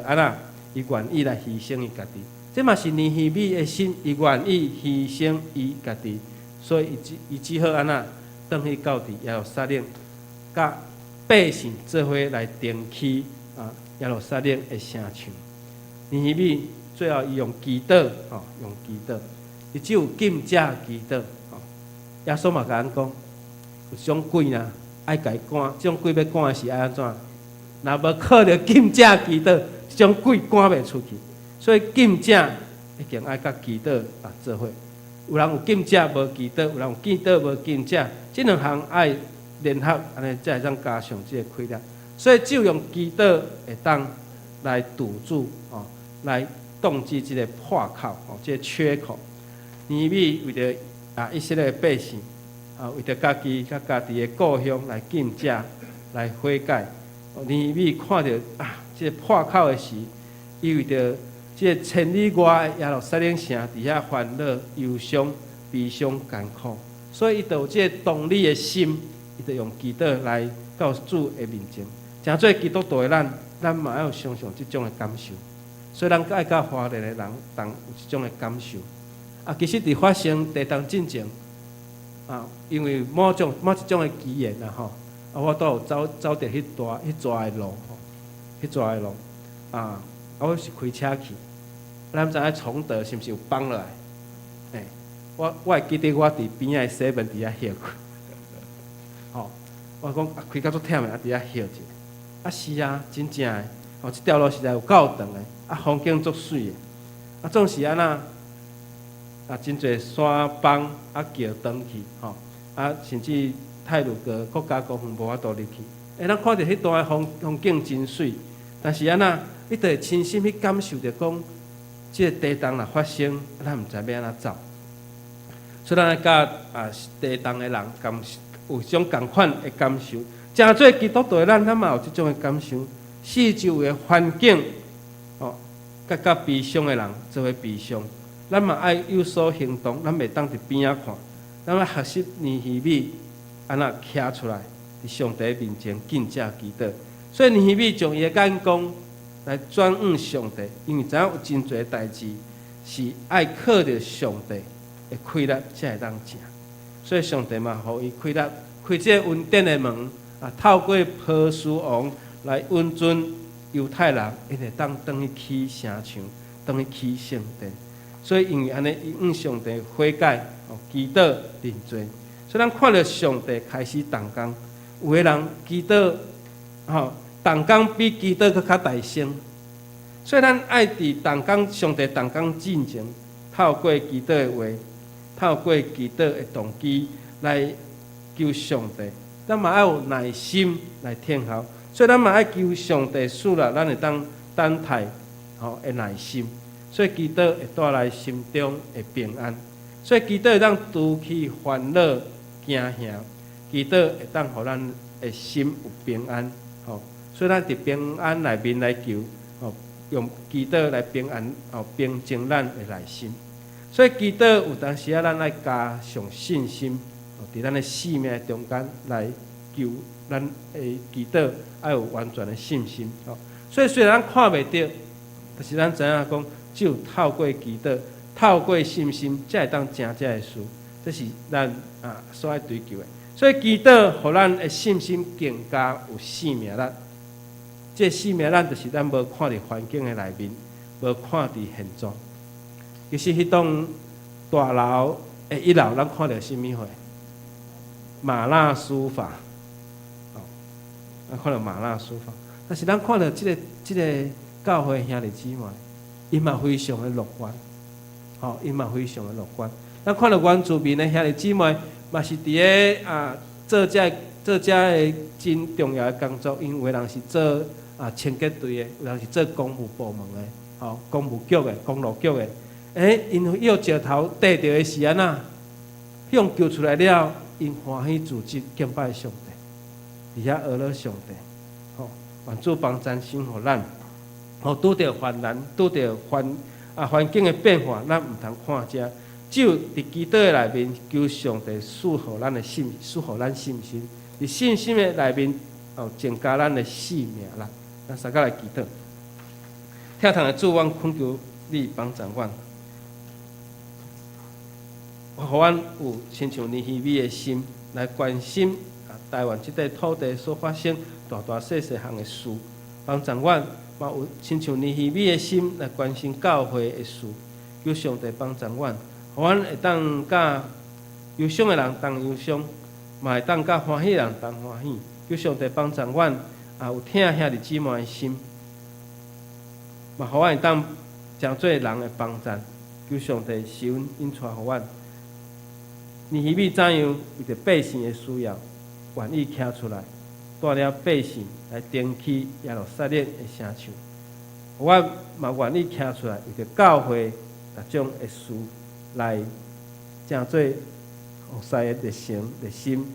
伊愿意来牺牲伊家己。这嘛是尼希米的心，伊愿意牺牲伊家己，所以伊只好转去到耶路撒冷，甲百姓做伙来登起耶路撒冷的城墙。尼希米最后伊用祈祷，伊只有禁食祈祷。耶稣嘛甲咱讲，有种鬼爱甲伊赶，这种鬼要赶的是爱安怎？若无靠着禁食祈祷，这种鬼赶袂出去。所以禁食一定爱甲祈祷做伙。有人有禁食无祈祷，有人有祈祷无禁食，这两项爱联合，安尼才会当加上这个亏力。所以只有用祈祷会当来堵住来冻结这个破口这个缺口。尼米为着以色列的百姓为着家己的故乡来禁食来悔改。尼米看到这个破口的时，伊为着这千里外的耶路撒冷城伫遐烦恼、忧伤、悲伤、艰苦，所以伊就有这动力的心，伊就用祈祷来到主的面前。诚做基督徒的咱嘛要有常常这种的感受。所以咱爱甲华人的人，有这种的感受。其实伫发生地动进前因为某一种的语言我都有走着迄蛇的路吼，迄蛇的路我是开车去，咱毋知影崇德是毋是有放落来？我会记得我伫边仔的7-Eleven伫遐歇过，我讲开到足忝的，伫遐歇一下。是啊，真正的，即条路实在有够长的，风景足水的，总是安那，真侪山崩桥断去，甚至太鲁阁国家公园无法度入去。咱看到迄段的风景真水，但是安那，你得亲身去感受着讲，即个地动若发生，咱毋知要安怎走。所以咱甲地动的人有种共款的感受。诚做基督徒的咱嘛有即种的感受。四周的环境，甲悲伤的人做伙悲伤，咱嘛爱有所行动，咱袂当伫边仔看，咱要学习尼希米安那徛出来，伫上帝面前敬正基督。所以尼希米将伊的眼光来转向上帝，因为知影有真侪代志是爱靠着上帝的开力才会当成。所以上帝嘛，互伊开力，开这个恩典的门透过波斯王来允准犹太人，一会当去起城墙，去起圣殿。所以因为安尼，伊向上帝悔改，祈祷认罪。所以咱看到上帝开始动工，有个人祈祷，动工比祈祷搁较大声。所以咱爱伫动工，上帝动工进前，透过祈祷的话，透过祈祷的动机来求上帝。咱嘛要有耐心来听候，所以咱嘛爱求上帝赐予咱会当等待的耐心。所以祈祷会带来心中的平安，所以祈祷会当除去烦恼惊吓，祈祷会当互咱的心有平安。所以咱伫平安内面来求，用祈祷来平安，平静咱的内心。所以祈祷有当时咱爱加上信心，伫咱的生命中间来求咱的祈祷，要有完全的信心。所以虽然咱看袂到，但是咱知影讲，只有透过祈祷，透过信心，才会当成这个事。这是咱所爱追求的。所以祈祷，互咱的信心更加有生命力。这生命力就是咱无看伫环境的内面，无看伫现状。其实迄栋大楼的1楼，咱看到什么货？玛纳书房，咱看到玛纳书房。但是咱看到这个教会兄弟姊妹，伊嘛非常的乐观，伊嘛非常的乐观。咱看到原住民的兄弟姊妹，嘛是伫个做这个真重要的工作，因为有人是做清洁队的，有人是做公务部门的，公务局的、公路局的。因要石头缀着的是安那，向救出来了，因欢喜自责敬拜上帝，伫遐学了上帝。愿主帮咱生活咱，拄着患难，拄着环境的变化，咱毋通看遮，只有伫基督的内面求上帝赐予咱的信，赐予咱信心。伫信心的内面，增加咱的生命力。咱三个来祈祷，天堂的主，阮恳求你帮助阮。互阮有亲像尼希米的心来关心台湾这块土地所发生大大小小项的事，帮助阮嘛有亲像尼希米的心来关心教会的事，求上帝帮助阮，互阮会当甲忧伤的人当忧伤，嘛会当甲欢喜的人当欢喜，求上帝帮助阮有疼兄弟姊妹的心，嘛互阮会当诚做人的帮助，求上帝施恩引带互阮。尼希米怎样为着百姓的需要，愿意徛出来，带了百姓来顶起耶路撒冷的城墙。我嘛愿意徛出来，为着教会各种的事来，正做服侍的热心，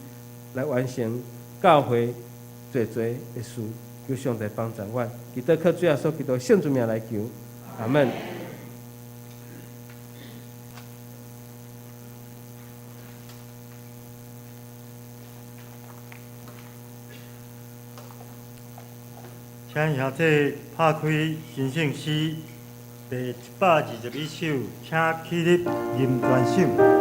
来完成教会多的事。求上帝帮助阮，基督靠主耶稣基督圣主名来求，阿门。请兄弟拍开新圣诗第121首，请起立吟全首。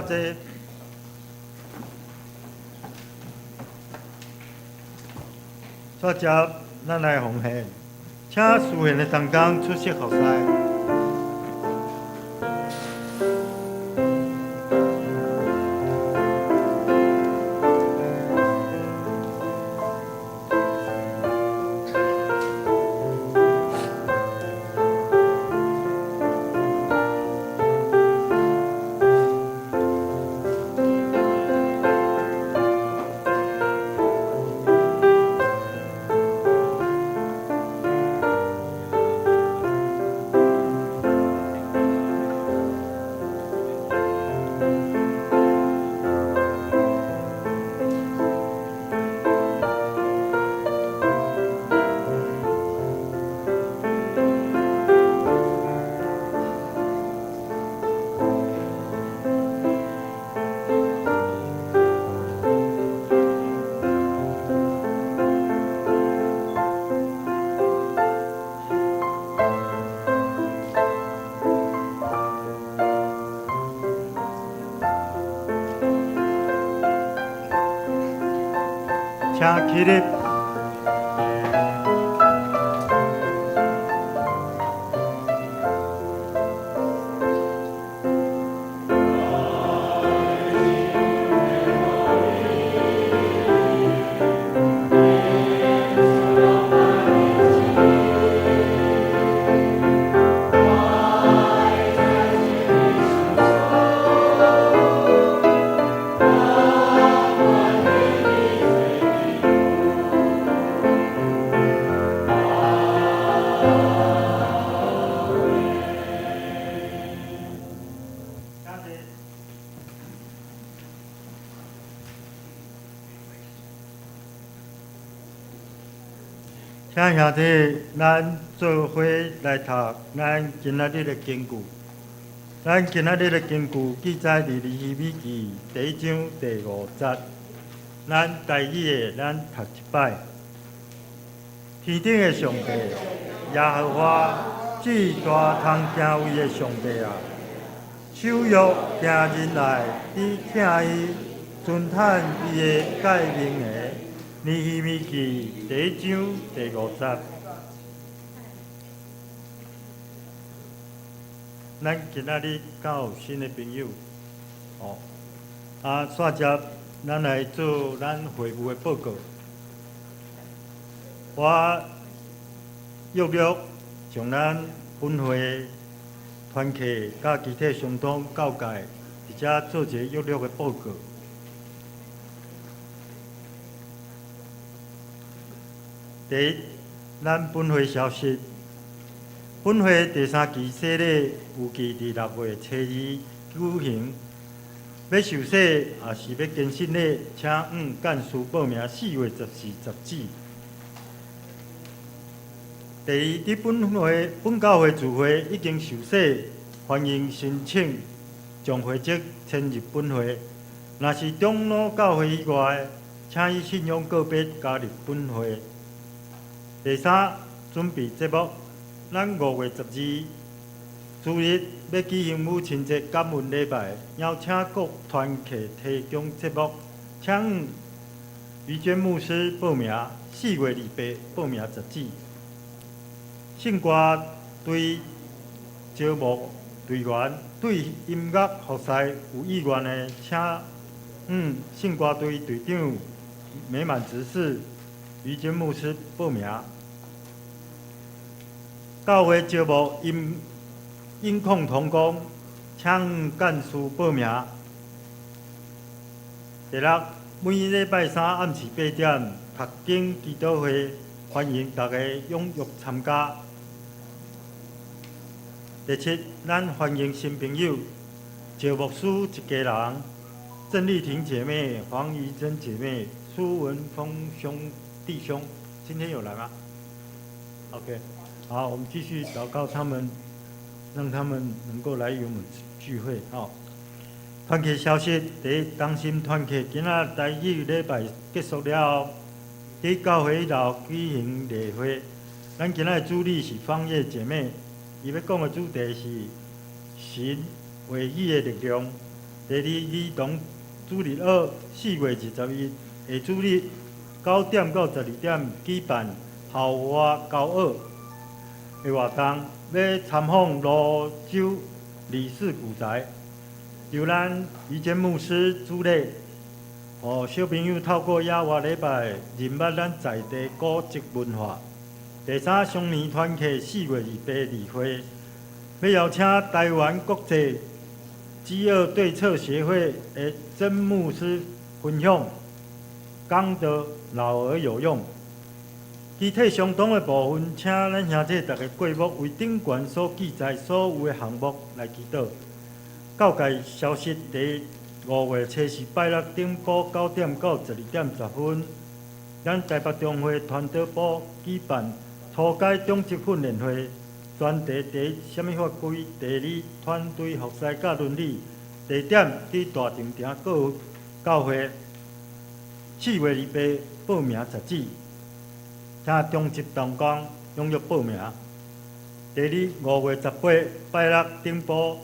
坐。接着，咱来奉献，请书院的同工出席服侍。请起立。请兄弟，咱做伙来读咱今仔日的经句。咱今仔日的经句记载伫利希米记第1章第5节。咱台语的，咱读一摆。天顶的上帝，耶和华，至大通行位的上帝啊！守约行人来，你请伊遵坦伊的诫命的。利希米记第1章第5节。咱今仔日敢有新的朋友，煞接咱来做咱会务的报告。我约略从咱本会团契甲其他相同教界，而且做一个约略的报告。第一，咱本会消息，本会第3期洗礼预计伫6月初2举行。要受洗也是要更新礼，请干事报名4月14、10指。第二，伫本教会聚会已经受洗，欢迎申请将会籍迁入本会。若是长老教会以外，请以信仰个别加入本会。第三，准备节目，咱5月12主日要举行母亲节感恩礼拜，邀请各团契提供节目，请于娟牧师报名，4月28报名10指。圣歌对招募队员对音乐服侍有意愿的，请圣歌队队长美满执事于娟牧师报名。教会招募音控同工，请干事报名。第六，每礼拜三暗时8点，读经祈祷会，欢迎大家踊跃参加。第七，咱欢迎新朋友，赵牧师一家人，郑丽婷姐妹、黄怡珍姐妹、苏文峰弟兄，今天有来吗 ？OK。好，我们继续祷告他们，让他们能够来与我们聚会。团契消息：第一，同心团契今仔台语礼拜结束了后，伫教会楼举行例会。咱今仔的主理是方叶姐妹，伊要讲的主题是神话语的力量。第二，儿童主日学4月21日下主日9点到12点举办校外交学的活动，要参访泸州李氏古宅，由咱于坚牧师主理，互小朋友透过野外礼拜认捌咱在地古籍文化。第三，双年团契4月28日例会，要邀请台湾国际饥饿对策协会的曾牧师分享讲道老而有用。具体相同的部分，请咱兄弟大家过目为顶悬所记载所有的项目来祈祷。告解消息：第5月初4拜六顶埔9点到12点10分，咱台北中会团队部举办初阶中级训练会，专题第一什么法规？第二团队服侍甲伦理。地点伫大亭埕各教会。4月28报名截止，请中级同工踊跃报名。第二5月18拜六顶埔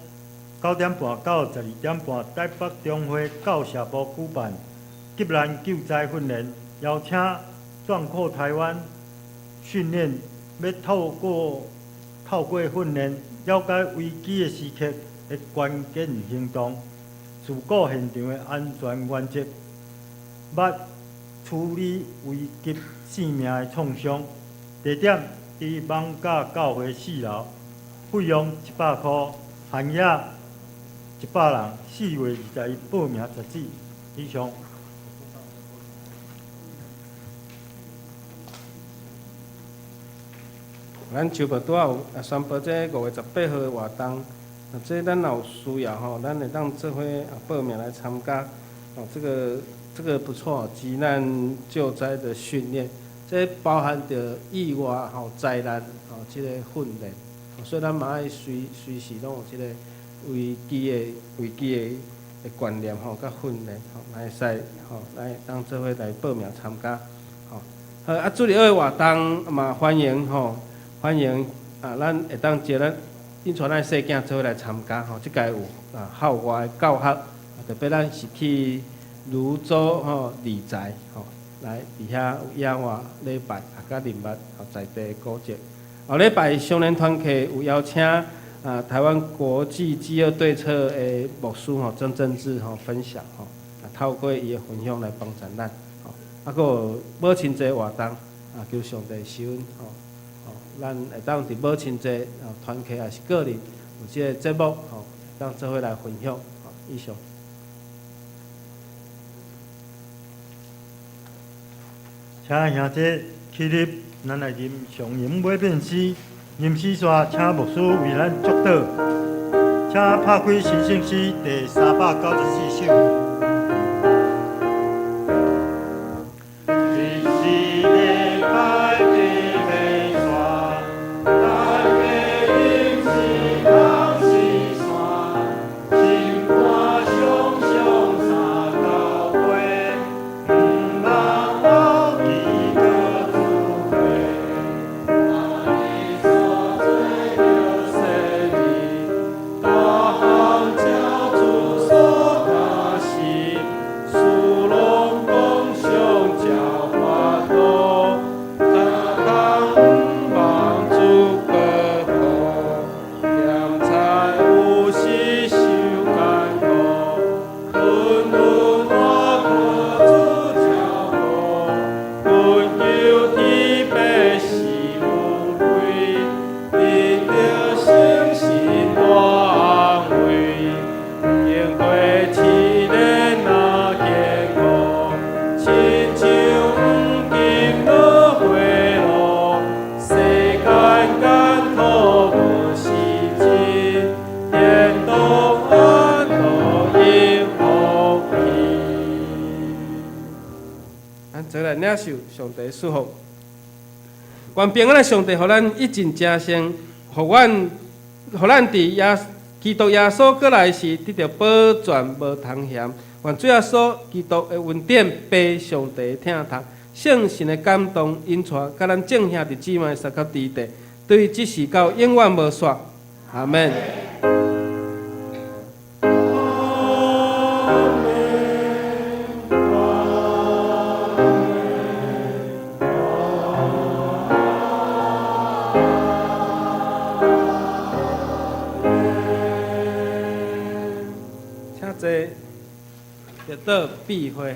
9点半到12点半，台北中会教社部举办急难救灾训练，邀请壮阔台湾训练，要透过训练了解危机的时刻的关键行动，事故现场的安全原则，捌处理危及性命的创伤。地点伫艋舺教会4楼，费用100块，限额100人。4月21报名截止。以上。咱周末拄有宣布这5月18号的活动，这咱若有需要吼，咱会当做伙报名来参加。哦，这个不错，急难救灾的训练，这包含着意外吼、灾难吼，这个训练，所以咱嘛爱随时拢有这个危机的观念吼，甲训练吼，来使吼来当做伙来报名参加。吼，好啊，主日学的活动嘛欢迎吼。欢迎啊！咱会当招咱引带咱细囝做伙来参加吼，即届有校外的教学，特别咱是去泸州吼理财吼，来伫遐有野外礼拜，甲认捌在地古迹。后礼拜少年团契有邀请台湾国际饥饿对策的牧师吼曾正志吼分享吼，透过伊的分享来帮助咱吼，啊，佮有母亲节活动求上帝施恩吼。咱会当伫母亲节团契也是个人有即个节目吼，当做伙来分享。以上。请兄弟起立，咱来吟上吟尾变诗，吟诗煞，请牧师为咱祝祷。请拍开新圣诗第394首。领受上帝祝福，愿平安的上帝，互咱一尽加生，互咱伫基督耶稣过来时得到保全无通嫌。愿最后所基督的恩典、被上帝疼痛、圣神的感动引带，甲咱正兄弟姊妹三角地地，对即时到永远无煞。阿门。得到庇惠。